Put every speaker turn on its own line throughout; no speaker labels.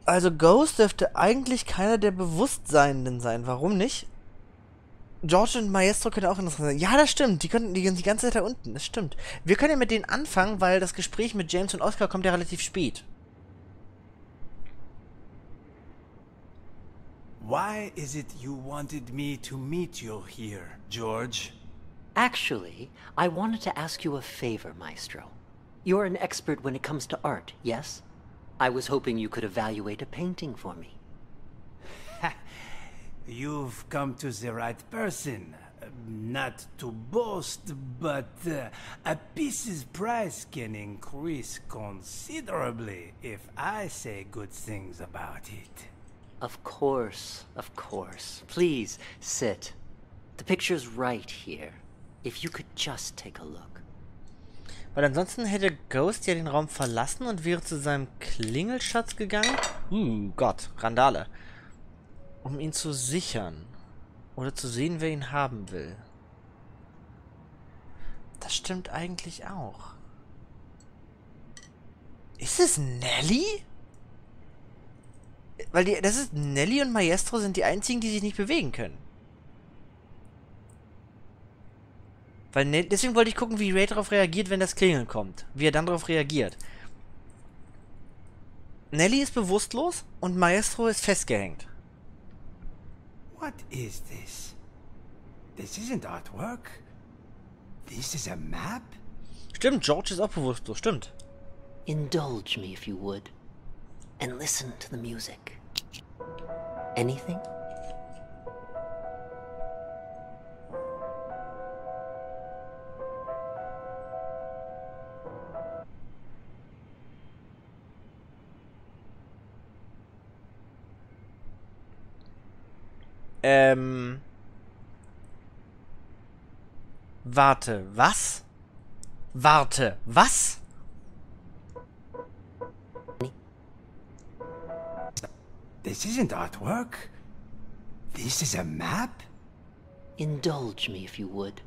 Also Ghost dürfte eigentlich keiner der Bewusstseinenden sein. Warum nicht? George und Maestro können auch interessant sein. Ja, das stimmt. Die können die ganze Zeit da unten. Das stimmt. Wir können ja mit denen anfangen, weil das Gespräch mit James und Oscar kommt ja relativ spät.
Why is it you wanted me to meet you here, George?
Actually, I wanted to ask you a favor, Maestro. You're an expert when it comes to art, yes? I was hoping you could evaluate a painting for me.
You've come to the right person. Not to boast, but a piece's price can increase considerably if I say good things about it.
Of course, of course. Please, sit. The picture's right here. If you could just take a look.
Weil ansonsten hätte Ghost ja den Raum verlassen und wäre zu seinem Klingelschatz gegangen. Gott, Randale. Um ihn zu sichern. Oder zu sehen, wer ihn haben will. Das stimmt eigentlich auch. Ist es Nelly? Weil das ist Nelly und Maestro sind die einzigen, die sich nicht bewegen können. Weil deswegen wollte ich gucken, wie Ray darauf reagiert, wenn das Klingeln kommt. Wie er dann darauf reagiert. Nelly ist bewusstlos und Maestro ist festgehängt.
What is this? This isn't artwork. This is a map?
Stimmt, George ist auch bewusstlos, stimmt.
Indulge me if you would. And listen to the music. Anything?
Warte, was? Warte, was?
This isn't artwork. This is a map?
Indulge me if you would.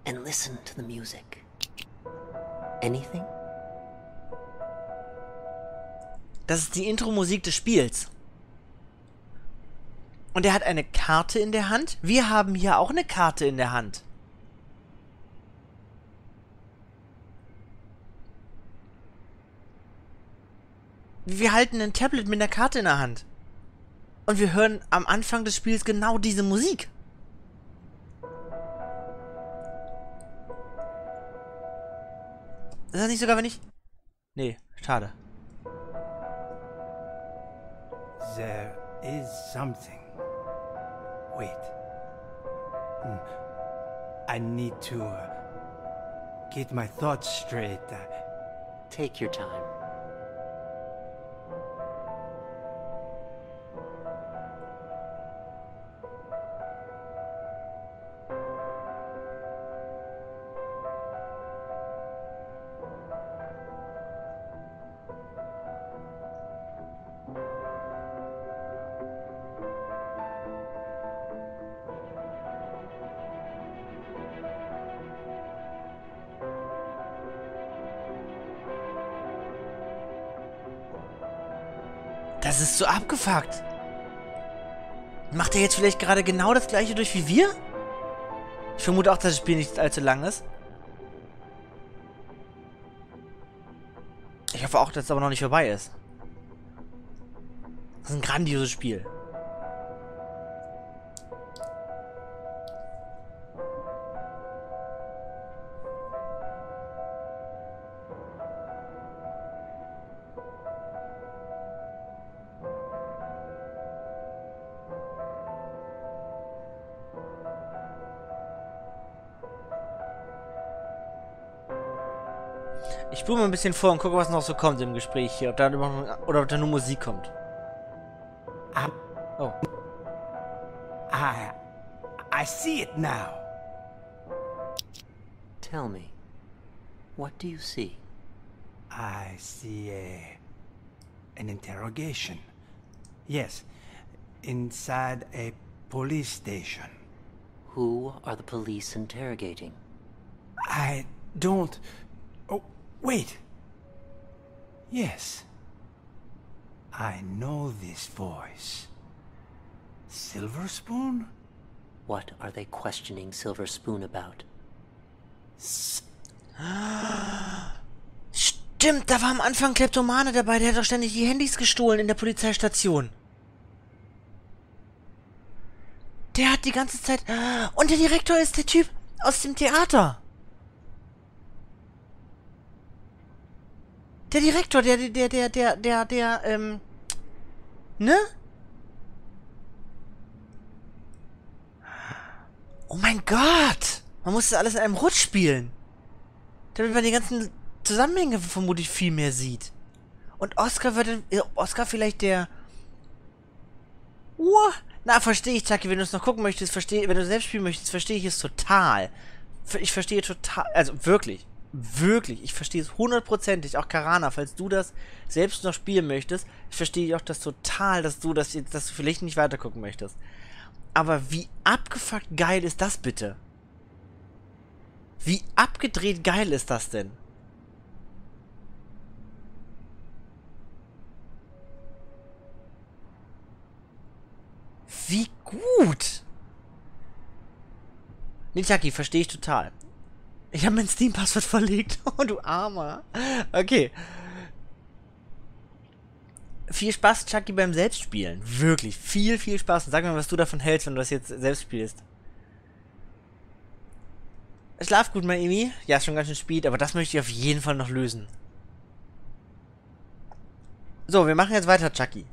And listen to the music. Anything?
Das ist die Intro-Musik des Spiels. Und er hat eine Karte in der Hand. Wir haben hier auch eine Karte in der Hand. Wir halten ein Tablet mit einer Karte in der Hand. Und wir hören am Anfang des Spiels genau diese Musik. Ist das nicht sogar, wenn ich... Nee, schade.
There is something. Wait. I need to get my thoughts straight.
Take your time.
Das ist so abgefuckt. Macht er jetzt vielleicht gerade genau das gleiche durch wie wir? Ich vermute auch, dass das Spiel nicht allzu lang ist. Ich hoffe auch, dass es aber noch nicht vorbei ist. Das ist ein grandioses Spiel. Ich spule mal ein bisschen vor und gucke, was noch so kommt im Gespräch hier. Ob da oder ob da nur Musik kommt. Oh.
I see it now.
Tell me, what do you see?
I see an interrogation. Yes, inside a police station.
Who are the police interrogating?
I don't... Oh, wait. Yes. I know this voice. Silver Spoon?
What are they questioning Silver Spoon about?
Stimmt, da war am Anfang ein Kleptomane dabei, der hat doch ständig die Handys gestohlen in der Polizeistation. Der hat die ganze Zeit... Und der Direktor ist der Typ aus dem Theater. Der Direktor, ne? Oh mein Gott! Man muss das alles in einem Rutsch spielen. Damit man die ganzen Zusammenhänge vermutlich viel mehr sieht. Und Oscar wird... Oscar vielleicht der... Na, verstehe ich, Chucky, wenn du es noch gucken möchtest, wenn du selbst spielen möchtest, verstehe ich es total. Ich verstehe total... Also, wirklich. Wirklich. Ich verstehe es 100%. Auch Karana, falls du das selbst noch spielen möchtest, ich verstehe auch das total, dass du vielleicht nicht weitergucken möchtest. Aber wie abgefuckt geil ist das bitte? Wie abgedreht geil ist das denn? Wie gut! Nee, Chucky, verstehe ich total. Ich habe mein Steam-Passwort verlegt. Oh, du Armer. Okay. Viel Spaß, Chucky, beim Selbstspielen. Wirklich. Viel, viel Spaß. Und sag mir, was du davon hältst, wenn du das jetzt selbst spielst. Schlaf gut, mein Emi. Ja, ist schon ganz schön spät, aber das möchte ich auf jeden Fall noch lösen. So, wir machen jetzt weiter, Chucky.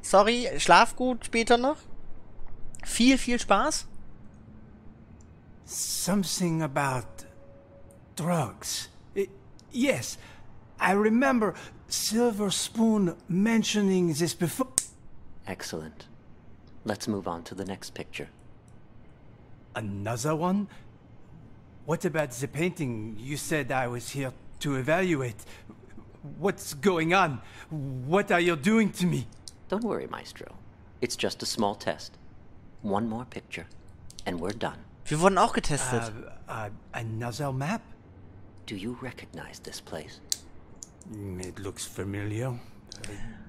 Sorry, schlaf gut später noch. Viel, viel Spaß.
Something about drugs. Yes, I remember Silver Spoon mentioning this before.
Excellent. Let's move on to the next picture.
Another one? What about the painting you said I was here to evaluate? What's going on? What are you doing to me?
Don't worry, Maestro. It's just a small test. One more picture, and we're done.
Wir wurden auch getestet.
Another map?
Do you recognize this place?
It looks familiar.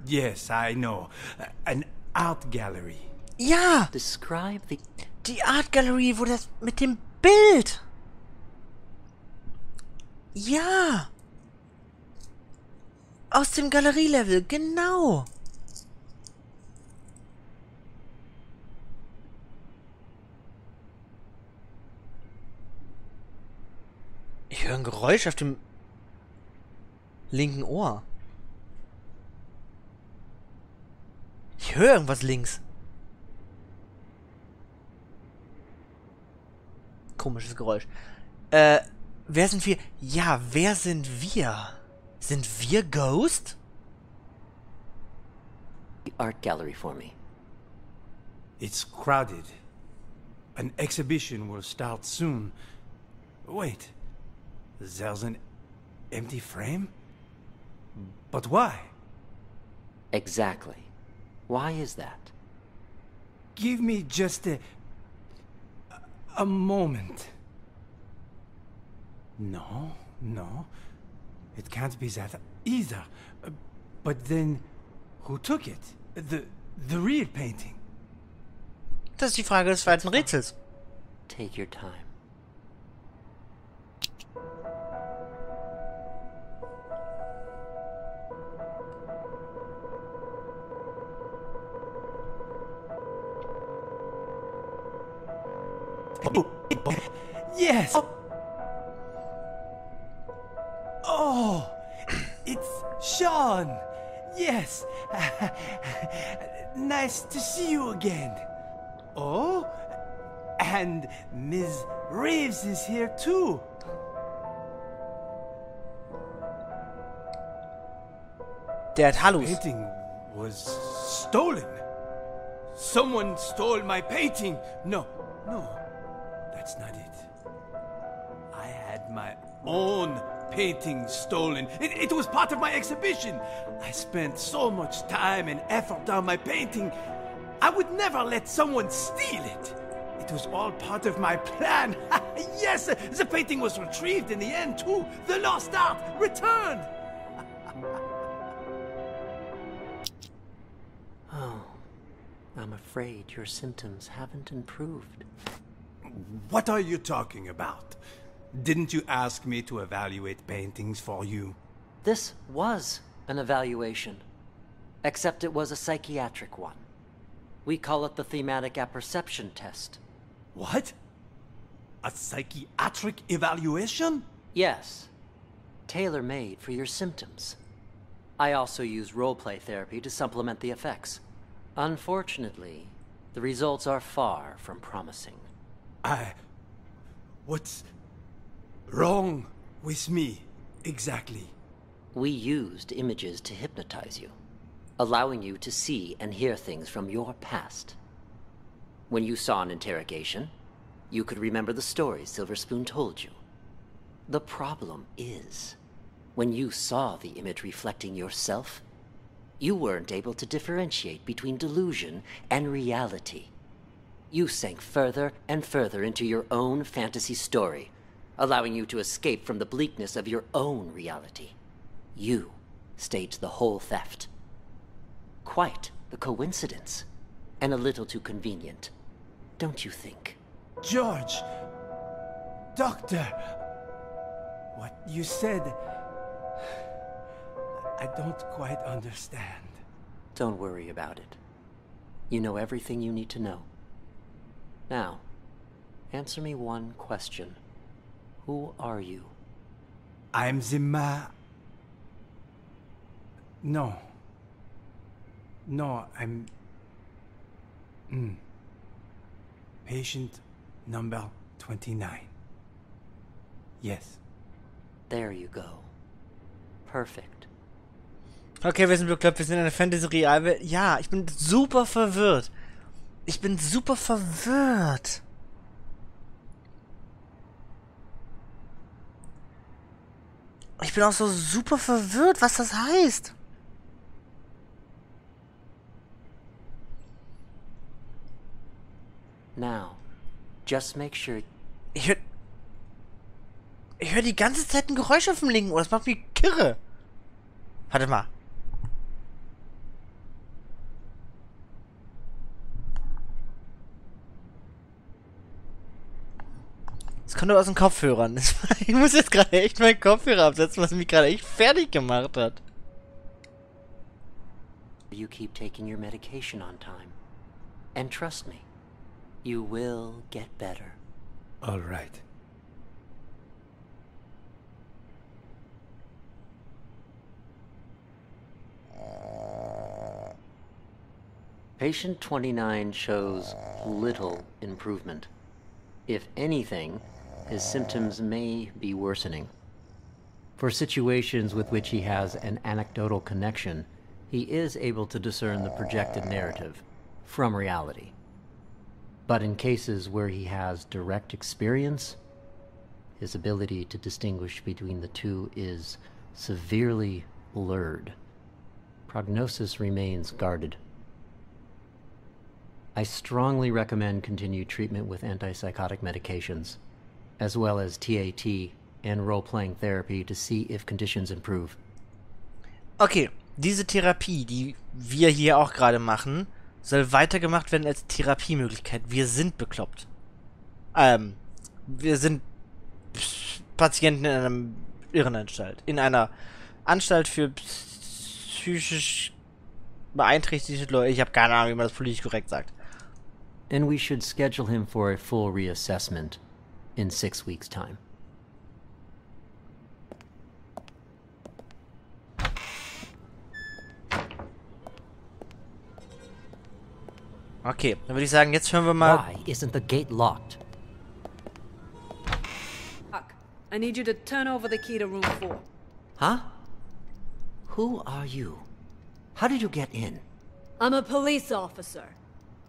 Yes, I know. An art gallery.
Ja!
Describe
Die Art Gallery, wo das mit dem Bild. Ja! Aus dem Galerielevel, genau. Ich höre ein Geräusch auf dem linken Ohr. Ich höre irgendwas links. Komisches Geräusch. Wer sind wir? Ja, wer sind wir? Sind wir Ghost?
the art gallery for me.
It's crowded. An exhibition will start soon. Wait, there's an empty frame? But why?
Exactly. Why is that?
Give me just a moment. No, it can't be that either. But then, who took it? The real painting?
Das ist die Frage des zweiten Rätsels.
Take your time.
Yes! Oh, it's Sean! Yes! Nice to see you again. Oh, and Ms. Reeves is here too.
Der hat Hallos.
Painting was stolen. Someone stole my painting. No, that's not it. I had my own painting stolen. It was part of my exhibition. I spent so much time and effort on my painting. I would never let someone steal it. It was all part of my plan. Yes, the painting was retrieved in the end too. The lost art returned.
I'm afraid your symptoms haven't improved.
What are you talking about? Didn't you ask me to evaluate paintings for you?
This was an evaluation, except it was a psychiatric one. We call it the thematic apperception test.
What? A psychiatric evaluation?
Yes, tailor-made for your symptoms. I also use roleplay therapy to supplement the effects. Unfortunately, the results are far from promising.
What's wrong with me, exactly?
We used images to hypnotize you, allowing you to see and hear things from your past. When you saw an interrogation, you could remember the stories Silver Spoon told you. The problem is, when you saw the image reflecting yourself, you weren't able to differentiate between delusion and reality. You sank further and further into your own fantasy story, allowing you to escape from the bleakness of your own reality. You staged the whole theft. Quite the coincidence, and a little too convenient, don't you think?
George! Doctor! What you said... I don't quite understand.
Don't worry about it. You know everything you need to know. Now, answer me one question. Who are you?
I'm the No. No, I'm... Patient number 29. Yes.
There you go. Perfect.
Okay, wir sind bekloppt, wir sind in einer Fantasy-Realwelt. Ja, ich bin super verwirrt. Ich bin super verwirrt. Ich bin auch so super verwirrt, was das heißt.
Now, just make sure...
Ich hör die ganze Zeit ein Geräusch auf dem linken Ohr. Das macht mich kirre. Warte mal. Das kommt aber aus den Kopfhörern. Ich muss jetzt gerade echt meinen Kopfhörer absetzen, was mich gerade echt fertig gemacht hat.
You keep taking your medication on time. And trust me, you will get better.
All right.
Patient 29 shows little improvement. If anything, his symptoms may be worsening. For situations with which he has an anecdotal connection, he is able to discern the projected narrative from reality. But in cases where he has direct experience, his ability to distinguish between the two is severely blurred. Prognosis remains guarded. I strongly recommend continued treatment with antipsychotic medications, as well as TAT and role-playing therapy to see if conditions improve.
Okay, diese Therapie, die wir hier auch gerade machen, soll weitergemacht werden als Therapiemöglichkeit. Wir sind bekloppt. Wir sind Patienten in einer Irrenanstalt. In einer Anstalt für psychisch beeinträchtigte Leute. Ich habe keine Ahnung, wie man das politisch korrekt sagt.
And we should schedule him for a full reassessment in 6 weeks' time.
Okay, dann würde ich sagen, jetzt hören wir mal...
Why isn't the gate locked?
Fuck. I need you to turn over the key to room 4.
Huh? Who are you? How did you get in?
I'm a police officer.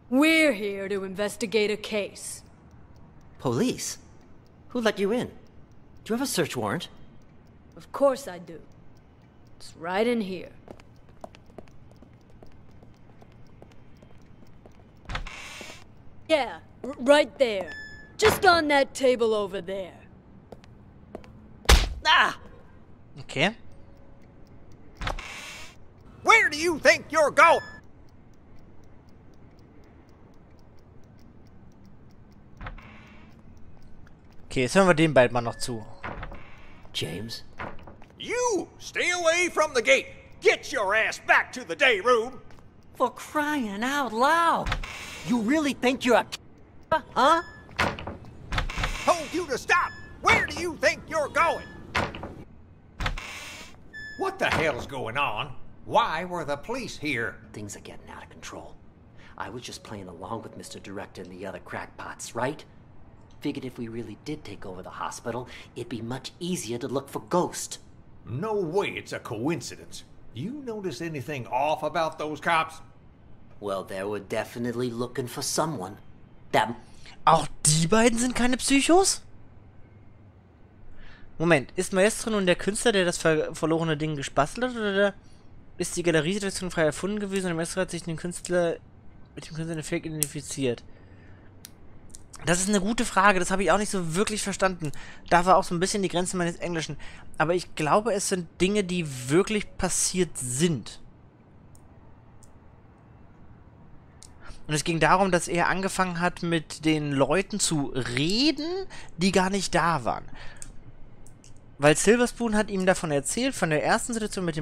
We're here to investigate a case.
Police? Who let you in? Do you have a search warrant?
Of course I do. It's right in here. Yeah, right there. Just on that table over there.
Ah!
Okay.
Where do you think you're going?
Okay, jetzt hören wir den beiden mal noch zu.
James?
You! Stay away from the gate! Get your ass back to the day room!
For crying out loud! You really think you're a huh?
Told you to stop! Where do you think you're going? What the hell's going on? Why were the police here?
Things are getting out of control. I was just playing along with Mr. Director and the other crackpots, right? Figured if we really did take over the hospital, it'd be much easier to look for Ghost.
No way it's a coincidence. You notice anything off about those cops?
Well, they were definitely looking for someone. That...
Auch die beiden sind keine Psychos? Moment, ist Maestro nun der Künstler, der das verlorene Ding gespastelt hat, oder ist die Galeriesituation frei erfunden gewesen und der Maestro hat sich mit dem Künstler eine Fake identifiziert? Das ist eine gute Frage, das habe ich auch nicht so wirklich verstanden. Da war auch so ein bisschen die Grenze meines Englischen. Aber ich glaube, es sind Dinge, die wirklich passiert sind. Und es ging darum, dass er angefangen hat, mit den Leuten zu reden, die gar nicht da waren. Weil Silverspoon hat ihm davon erzählt, von der ersten Situation mit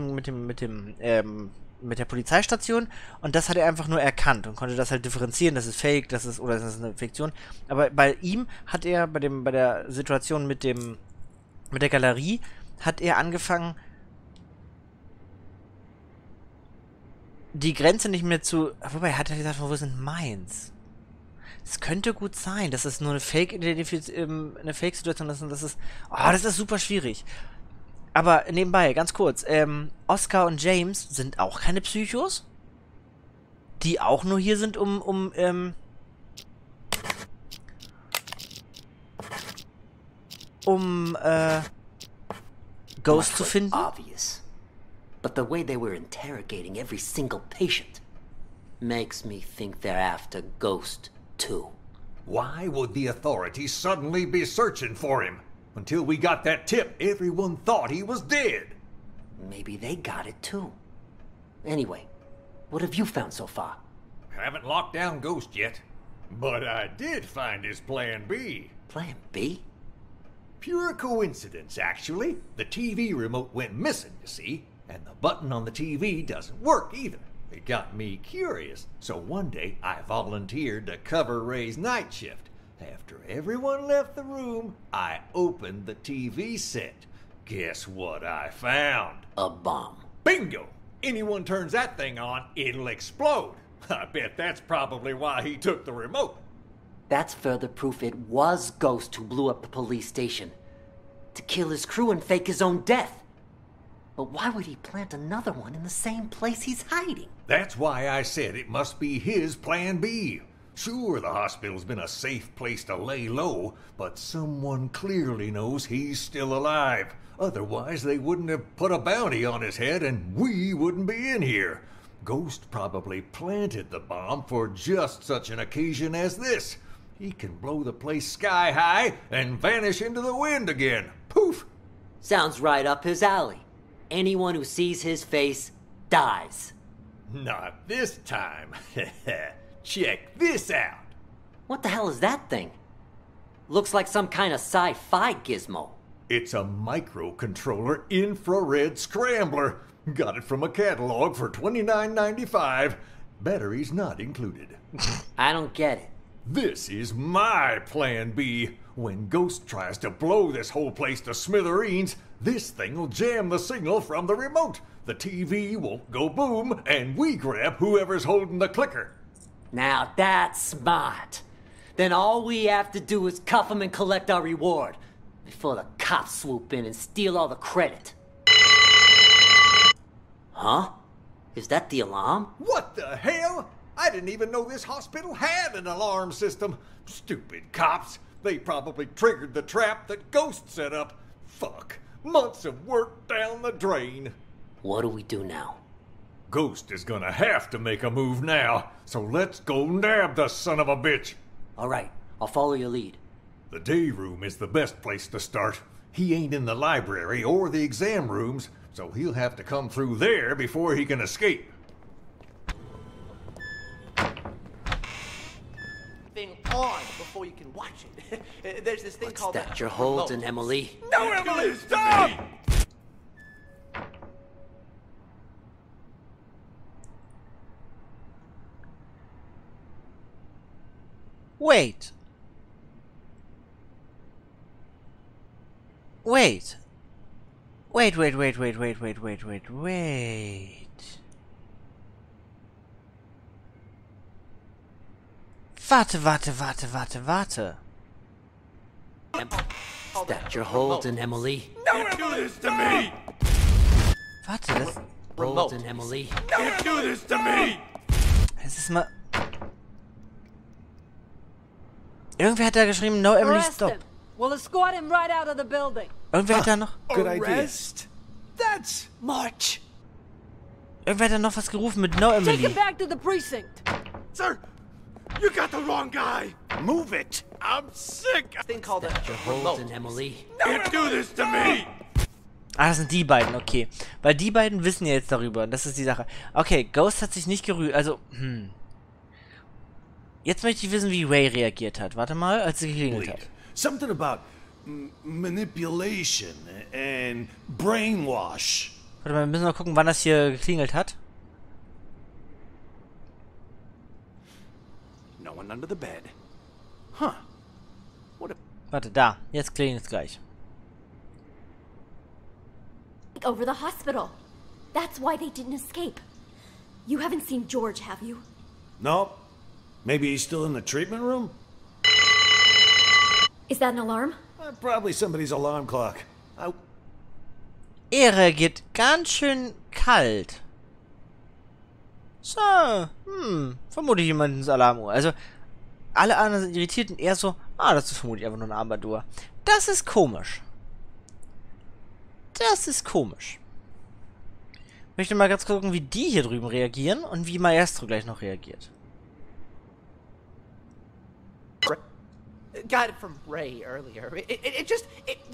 der Polizeistation, und das hat er einfach nur erkannt und konnte das halt differenzieren, das ist Fake, das ist eine Fiktion. Aber bei ihm hat er, bei der Situation mit der Galerie, hat er angefangen, die Grenze nicht mehr zu... Wobei, hat er gesagt, wo sind meins? Es könnte gut sein, dass es nur eine Fake-Situation ist und das ist... Oh, das ist super schwierig. Aber nebenbei, ganz kurz, Oscar und James sind auch keine Psychos, die auch nur hier sind, um Ghost zu finden.
Obvious. But the way they were interrogating every single patient makes me think they're after Ghost too.
Why would the authorities suddenly be searching for him? Until we got that tip, everyone thought he was dead.
Maybe they got it too. Anyway, what have you found so far?
Haven't locked down Ghost yet. But I did find his plan B.
Plan B?
Pure coincidence, actually. The TV remote went missing, you see, and the button on the TV doesn't work either. It got me curious, so one day I volunteered to cover Ray's night shift. After everyone left the room, I opened the TV set. Guess what I found?
A bomb.
Bingo! Anyone turns that thing on, it'll explode. I bet that's probably why he took the remote.
That's further proof it was Ghost who blew up the police station. To kill his crew and fake his own death. But why would he plant another one in the same place he's hiding?
That's why I said it must be his plan B. Sure, the hospital's been a safe place to lay low, but someone clearly knows he's still alive. Otherwise, they wouldn't have put a bounty on his head and we wouldn't be in here. Ghost probably planted the bomb for just such an occasion as this. He can blow the place sky high and vanish into the wind again. Poof!
Sounds right up his alley. Anyone who sees his face dies.
Not this time. Check this out.
What the hell is that thing? Looks like some kind of sci-fi gizmo.
It's a microcontroller infrared scrambler. Got it from a catalog for $29.95. Batteries not included.
I don't get it.
This is my plan B. When Ghost tries to blow this whole place to smithereens, this thing will jam the signal from the remote. The TV will go boom, and we grab whoever's holding the clicker.
Now that's smart. Then all we have to do is cuff him and collect our reward before the cops swoop in and steal all the credit. Huh? Is that the alarm?
What the hell? I didn't even know this hospital had an alarm system. Stupid cops. They probably triggered the trap that Ghost set up. Fuck. Months of work down the drain.
What do we do now?
Ghost is gonna have to make a move now, so let's go nab the son of a bitch.
All right, I'll follow your lead.
The day room is the best place to start. He ain't in the library or the exam rooms, so he'll have to come through there before he can escape.
on before you can watch it. There's this thing
What's
called
that you're holding, Emily?
No, Emily, stop!
Wait. Wait. Wait. Warte.
What's that you're holding, Emily?
Don't do this to me!
Warte, das...
Holding, Emily?
Don't do this to me!
Es ist mal... Irgendwer hat da geschrieben, no Emily,
Arrest
stop.
him. We'll escort him right out of the building.
Irgendwer hat da noch...
Good idea.
Arrest? That's March.
Irgendwer hat da noch was gerufen mit no
Take him
Emily.
back to the precinct.
Sir, you got the wrong guy. Move it. I'm sick. Thing called
That you're holding, Emily?
Don't do this to me.
Ah, das sind die beiden, okay. Weil die beiden wissen ja jetzt darüber. Das ist die Sache. Okay, Ghost hat sich nicht gerührt. Also, Jetzt möchte ich wissen, wie Ray reagiert hat. Warte mal, als sie geklingelt hat.
Something about manipulation and brainwash.
Warte mal, wir müssen mal gucken, wann das hier geklingelt hat.
No one under the bed. Huh. What a...
Warte, da. Jetzt klingelt es gleich.
Over the hospital. That's why they didn't escape. You haven't seen George, have you?
No. Maybe he's still in the treatment room?
Is that an alarm?
Probably somebody's alarm clock.
Er reagiert ganz schön kalt. So, vermutlich jemandens Alarmuhr. Also, alle anderen sind irritiert und er so, das ist vermutlich einfach nur eine Armbanduhr. Das ist komisch. Das ist komisch. Ich möchte mal ganz gucken, wie die hier drüben reagieren und wie Maestro gleich noch reagiert.
Got it from Ray earlier. It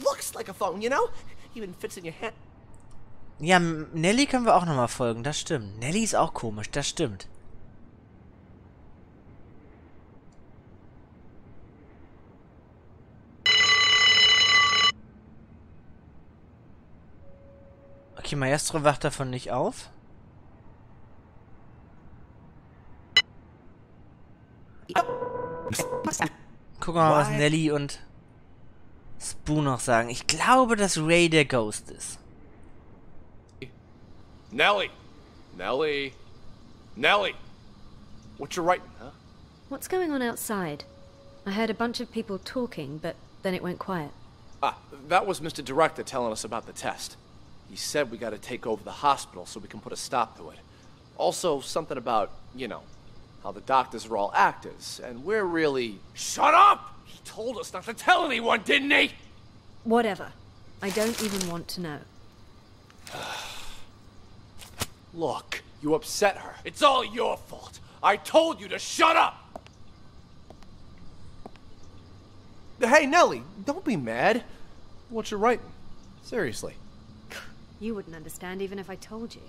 looks like a phone, you know? Even fits in your hand.
Ja, Nelly können wir auch nochmal folgen, das stimmt. Nelly ist auch komisch, das stimmt. Okay, Maestro wacht davon nicht auf. Gucken wir mal, was Nelly und Spoo noch sagen. Ich glaube, dass Ray der Ghost ist.
Nelly! What you writing, huh?
What's going on outside? I heard a bunch of people talking, but then it went quiet.
That was Mr. Director telling us about the test. He said we gotta take over the hospital so we can put a stop to it. Also, something about, you know, how the doctors are all actors, and we're really...
Shut up! He told us not to tell anyone, didn't he?
Whatever. I don't even want to know.
Look, you upset her.
It's all your fault. I told you to shut up! Hey, Nelly, don't be mad.
What you writing? Seriously.
You wouldn't understand even if I told you.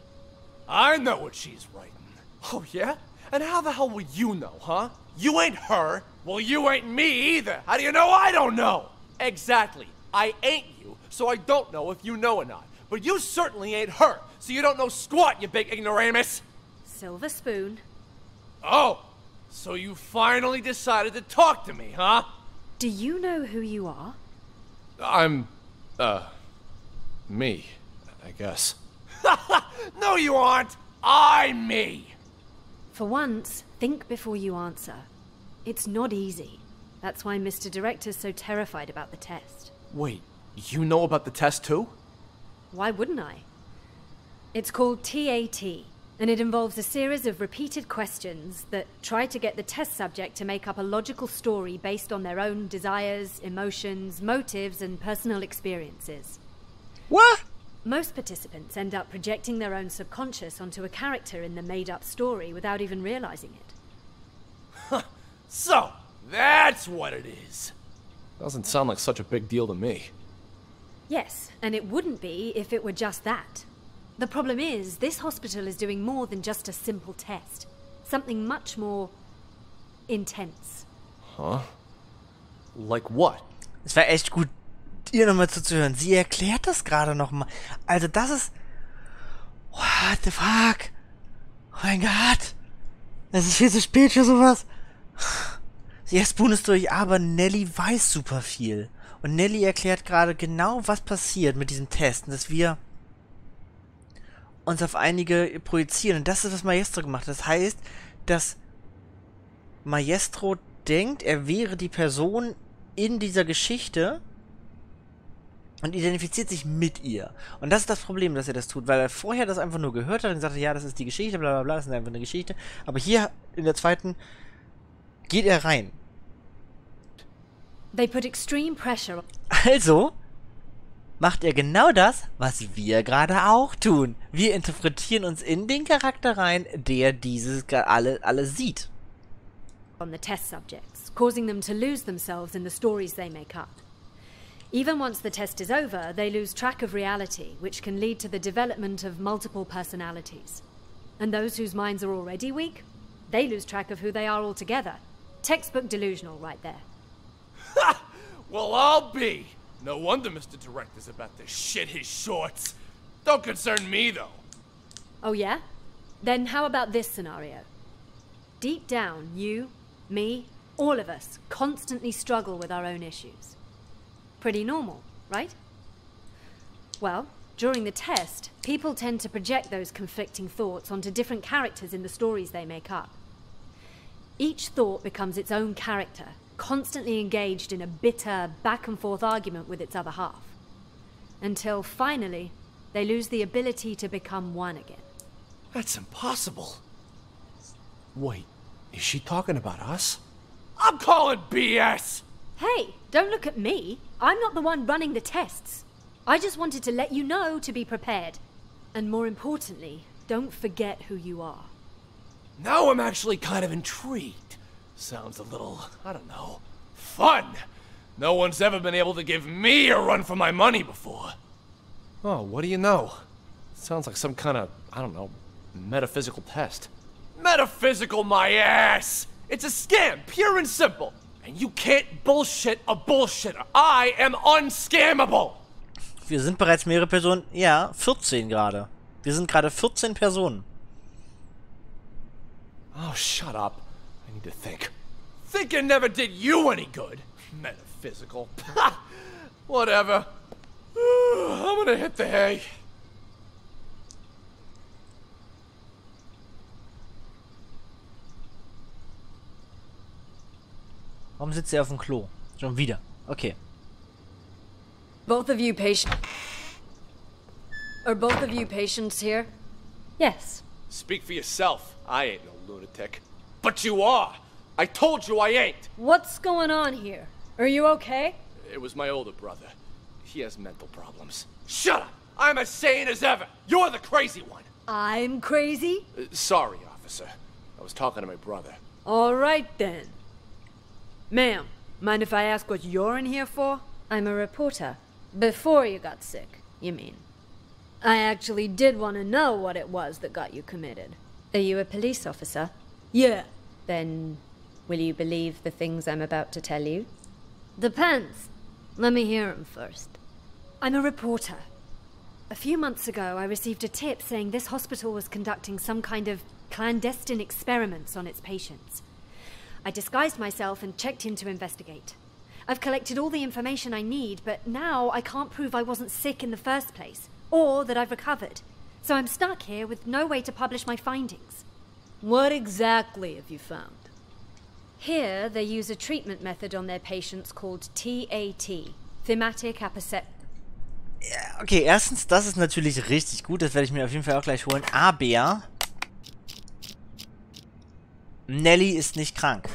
I know what she's writing.
Oh, yeah? And how the hell will you know, huh?
You ain't her. Well, you ain't me either. How do you know I don't know?
Exactly. I ain't you, so I don't know if you know or not. But you certainly ain't her, so you don't know squat, you big ignoramus.
Silver spoon.
Oh, so you finally decided to talk to me, huh?
Do you know who you are?
I'm, me, I guess.
No, you aren't. I'm me.
For once, think before you answer. It's not easy. That's why Mr. Director's so terrified about the test.
Wait, you know about the test too?
Why wouldn't I? It's called TAT, and it involves a series of repeated questions that try to get the test subject to make up a logical story based on their own desires, emotions, motives, and personal experiences.
What?
Most participants end up projecting their own subconscious onto a character in the made-up story without even realizing it.
So, that's what it is.
Doesn't sound like such a big deal to me.
Yes, and it wouldn't be if it were just that. The problem is, this hospital is doing more than just a simple test. Something much more intense.
Huh? Like what?
Es war echt gut, ihr nochmal zuzuhören. Sie erklärt das gerade nochmal. Also das ist... What the fuck? Oh mein Gott. Es ist viel zu spät für sowas. Sie Spoon ist durch, aber Nelly weiß super viel. Und Nelly erklärt gerade genau, was passiert mit diesem Test. Und dass wir uns auf einige projizieren. Und das ist, was Maestro gemacht hat. Das heißt, dass Maestro denkt, er wäre die Person in dieser Geschichte und identifiziert sich mit ihr. Und das ist das Problem, dass er das tut, weil er vorher das einfach nur gehört hat und gesagt hat, ja, das ist die Geschichte, bla bla bla, das ist einfach eine Geschichte. Aber hier in der zweiten geht er rein.
They put extreme pressure.
Also macht er genau das, was wir gerade auch tun. Wir interpretieren uns in den Charakter rein, der dieses alles sieht.
On the test subjects, causing them to lose themselves in the stories they make up. Even once the test is over, they lose track of reality, which can lead to the development of multiple personalities. And those whose minds are already weak, they lose track of who they are altogether. Textbook delusional right there.
Ha! Well, I'll be. No wonder Mr. Director's about to shit his shorts. Don't concern me, though.
Oh yeah? Then how about this scenario? Deep down, you, me, all of us constantly struggle with our own issues. Pretty normal, right? Well, during the test, people tend to project those conflicting thoughts onto different characters in the stories they make up. Each thought becomes its own character, constantly engaged in a bitter, back-and-forth argument with its other half. Until, finally, they lose the ability to become one again.
That's impossible. Wait, is she talking about us? I'm calling BS!
Hey, don't look at me. I'm not the one running the tests. I just wanted to let you know to be prepared. And more importantly, don't forget who you are.
Now I'm actually kind of intrigued. Sounds a little, I don't know, fun. No one's ever been able to give me a run for my money before. Oh, what do you know? Sounds like some kind of, I don't know, metaphysical test. Metaphysical my ass! It's a scam, pure and simple. And you can't bullshit a bullshitter. I am unscammable.
Wir sind bereits mehrere Personen. Ja, 14 gerade. Wir sind gerade 14 Personen.
Oh, shut up. I need to think. Thinking never did you any good. Metaphysical. Whatever. I'm gonna hit the hay.
Warum sitzt er auf dem Klo? Schon wieder. Okay.
Both of you patient. Are both of you patients here?
Yes.
Speak for yourself. I ain't no lunatic. But you are. I told you I ain't.
What's going on here? Are you okay?
It was my older brother. He has mental problems. Shut up! I'm as sane as ever. You're the crazy one.
I'm crazy?
Sorry, officer. I was talking to my brother.
All right then. Ma'am, mind if I ask what you're in here for?
I'm a reporter. Before you got sick, you mean?
I actually did want to know what it was that got you committed.
Are you a police officer?
Yeah.
Then, will you believe the things I'm about to tell you?
Depends. Let me hear 'em first.
I'm a reporter. A few months ago, I received a tip saying this hospital was conducting some kind of clandestine experiments on its patients. I disguised myself and checked in to investigate. I've collected all the information I need, but now I can't prove I wasn't sick in the first place, or that I've recovered. So I'm stuck here with no way to publish my findings.
What exactly have you found?
Here, they use a treatment method on their patients called TAT, Thematic Apperception.
Ja, okay, erstens, das ist natürlich richtig gut. Das werde ich mir auf jeden Fall auch gleich holen. Aber Nelly ist nicht krank.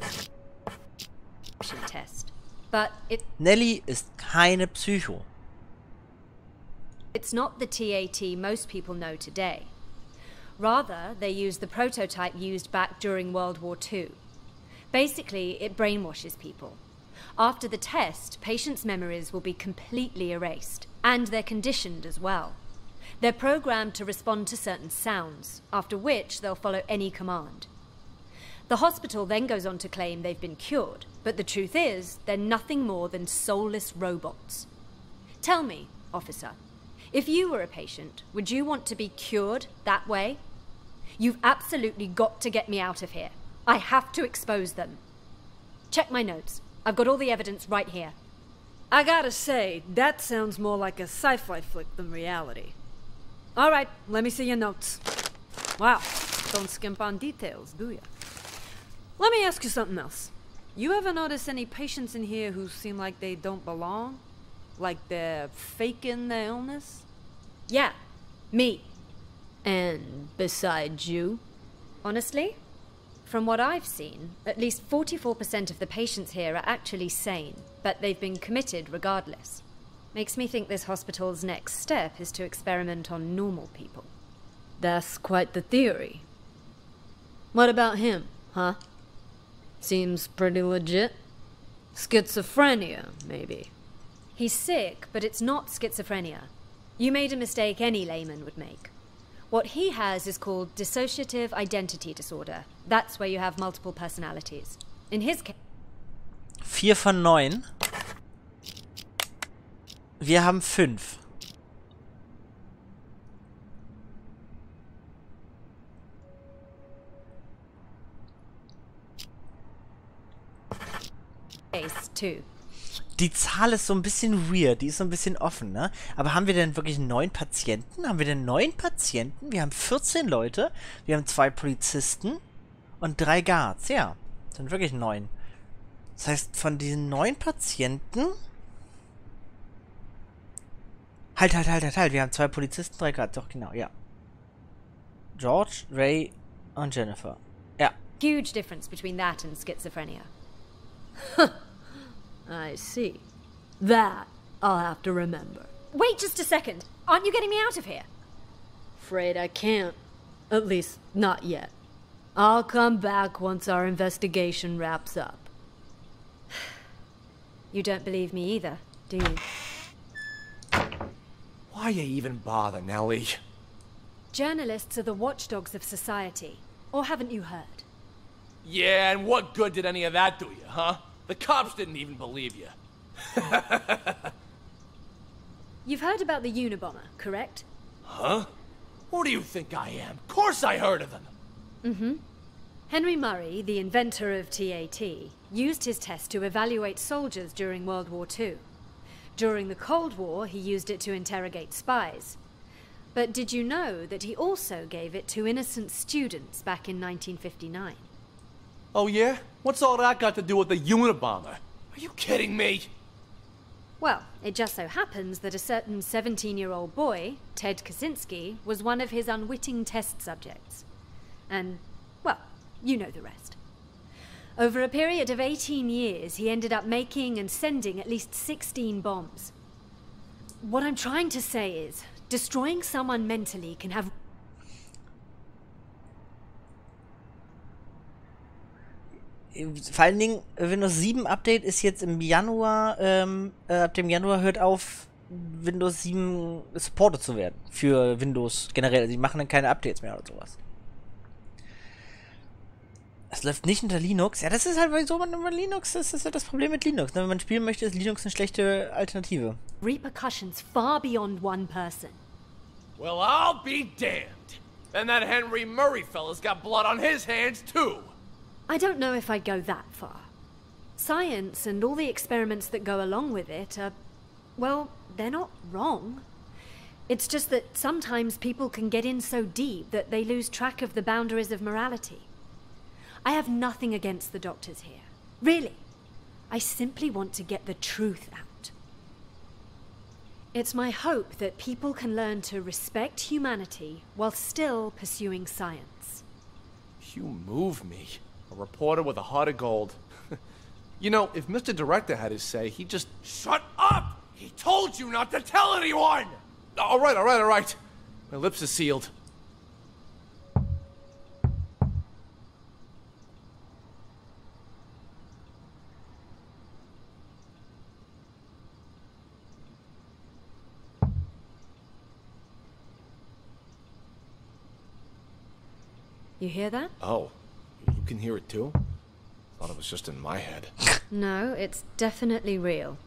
Test. But
Nelly ist keine Psycho.
It's not the TAT most people know today. Rather, they use the prototype used back during World War II. Basically, it brainwashes people. After the test, patients' memories will be completely erased, and they're conditioned as well. They're programmed to respond to certain sounds, after which they'll follow any command. The hospital then goes on to claim they've been cured, but the truth is, they're nothing more than soulless robots. Tell me, officer, if you were a patient, would you want to be cured that way? You've absolutely got to get me out of here. I have to expose them. Check my notes. I've got all the evidence right here.
I gotta say, that sounds more like a sci-fi flick than reality. All right, let me see your notes. Wow, don't skimp on details, do ya? Let me ask you something else. You ever notice any patients in here who seem like they don't belong? Like they're faking their illness?
Yeah, me.
And besides you?
Honestly, from what I've seen, at least 44% of the patients here are actually sane, but they've been committed regardless. Makes me think this hospital's next step is to experiment on normal people.
That's quite the theory. What about him, huh? Seems pretty legit. Schizophrenia, maybe.
He's sick, but it's not schizophrenia. You made a mistake any layman would make. What he has is called dissociative identity disorder. That's where you have multiple personalities. In his case...
4 von 9. Wir haben 5.
Case 2.
Die Zahl ist so ein bisschen weird, die ist so ein bisschen offen, ne? Aber haben wir denn wirklich 9 Patienten? Haben wir denn 9 Patienten? Wir haben 14 Leute, wir haben 2 Polizisten und 3 Guards, ja. Das sind wirklich 9. Das heißt, von diesen 9 Patienten... Halt, wir haben 2 Polizisten, 3 Guards, doch genau, ja. George, Ray und Jennifer. Ja.
Huge difference between that and schizophrenia.
I see. That I'll have to remember.
Wait just a second. Aren't you getting me out of here?
Afraid I can't. At least, not yet. I'll come back once our investigation wraps up.
You don't believe me either, do you?
Why you even bother, Nellie?
Journalists are the watchdogs of society. Or haven't you heard?
Yeah, and what good did any of that do you, huh? The cops didn't even believe you.
You've heard about the Unabomber, correct?
Huh? Who do you think I am? Of course I heard of them.
Mm-hmm. Henry Murray, the inventor of TAT, used his test to evaluate soldiers during World War II. During the Cold War, he used it to interrogate spies. But did you know that he also gave it to innocent students back in 1959?
Oh yeah? What's all that got to do with the Unabomber? Are you kidding me?
Well, it just so happens that a certain 17-year-old boy, Ted Kaczynski, was one of his unwitting test subjects. And, well, you know the rest. Over a period of 18 years, he ended up making and sending at least 16 bombs. What I'm trying to say is, destroying someone mentally can have...
Vor allen Dingen, Windows 7 Update ist jetzt im Januar, ab dem Januar hört auf, Windows 7 supported zu werden. Für Windows generell. Also die machen dann keine Updates mehr oder sowas. Es läuft nicht unter Linux. Ja, das ist halt, weil so man über Linux, das ist halt das Problem mit Linux. Wenn man spielen möchte, ist Linux eine schlechte Alternative.
Repercussions far beyond one person.
Well, I'll be damned. And that Henry Murray fella's got blood on his hands, too.
I don't know if I'd go that far. Science and all the experiments that go along with it are, well, they're not wrong. It's just that sometimes people can get in so deep that they lose track of the boundaries of morality. I have nothing against the doctors here. Really. I simply want to get the truth out. It's my hope that people can learn to respect humanity while still pursuing science.
You move me. A reporter with a heart of gold. You know, if Mr. Director had his say, he'd just... Shut up! He told you not to tell anyone! All right. My lips are sealed.
You hear that?
Oh. You can hear it too? Thought it was just in my head.
No, it's definitely real.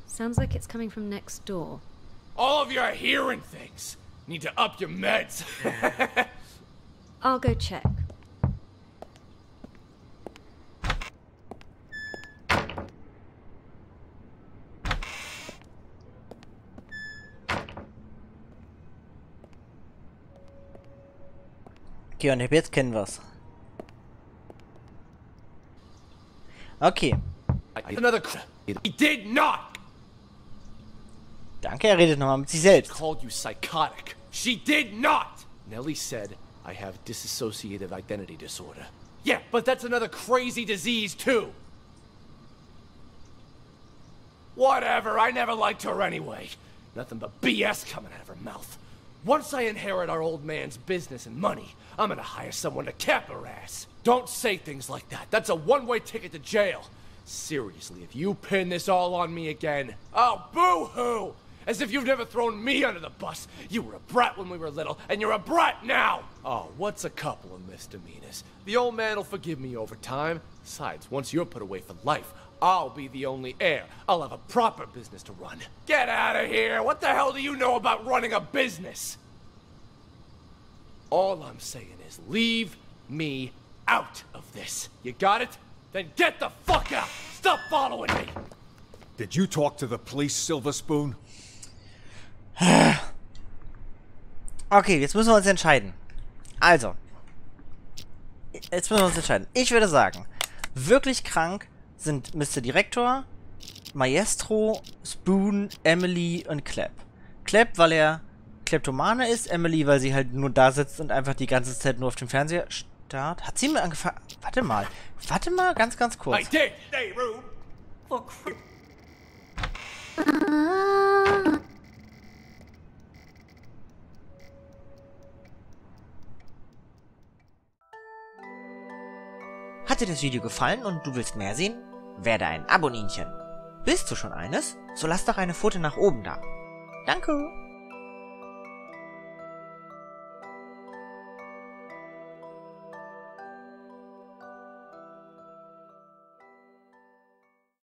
Sounds like it's coming from next door.
All of you are hearing things. Need to up your meds.
I'll go check.
Okay, und jetzt kennen wir's. Okay.
Another. He did not.
Danke, er redet nochmal mit sich selbst.
Called you psychotic. She did not. Nellie said I have dissociative identity disorder. Yeah, but that's another crazy disease too. Whatever. I never liked her anyway. Nothing but BS coming out of her mouth. Once I inherit our old man's business and money, I'm gonna hire someone to cap her ass. Don't say things like that. That's a one-way ticket to jail. Seriously, if you pin this all on me again, oh, boo-hoo! As if you've never thrown me under the bus. You were a brat when we were little, and you're a brat now! Oh, what's a couple of misdemeanors? The old man will forgive me over time. Besides, once you're put away for life, I'll be the only heir. I'll have a proper business to run. Get out of here! What the hell do you know about running a business? All I'm saying is leave me out of this. You got it? Then get the fuck out! Stop following me!
Did you talk to the police, Silver Spoon?
Okay, jetzt müssen wir uns entscheiden. Also. Jetzt müssen wir uns entscheiden. Ich würde sagen, wirklich krank sind Mr. Direktor, Maestro, Spoon, Emily und Clapp. Clapp, weil er Kleptomane ist, Emily, weil sie halt nur da sitzt und einfach die ganze Zeit nur auf dem Fernseher starrt. Hat sie mir angefangen... Warte mal, ganz kurz.
I did! Stay room!
Hat dir das Video gefallen und du willst mehr sehen? Werde ein Aboninchen. Bist du schon eines? So lass doch eine Pfote nach oben da. Danke!